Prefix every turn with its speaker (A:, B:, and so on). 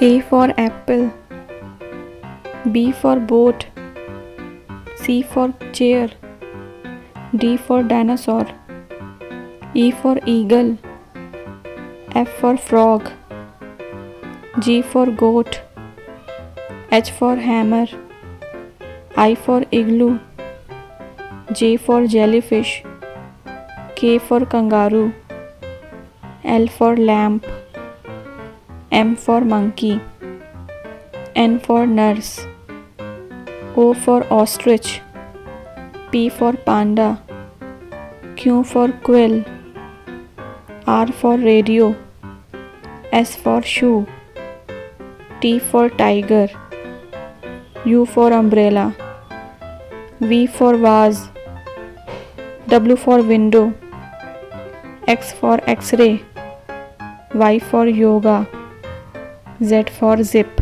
A: A for apple, B for boat, C for chair, D for dinosaur, E for eagle, F for frog, G for goat, H for hammer, I for igloo, J for jellyfish, K for kangaroo, L for lamp, M for monkey, N for nurse, O for ostrich, P for panda, Q for quill, R for radio, S for shoe, T for tiger, U for umbrella, V for vase, W for window, X for X-ray, Y for yoga, Z for zip.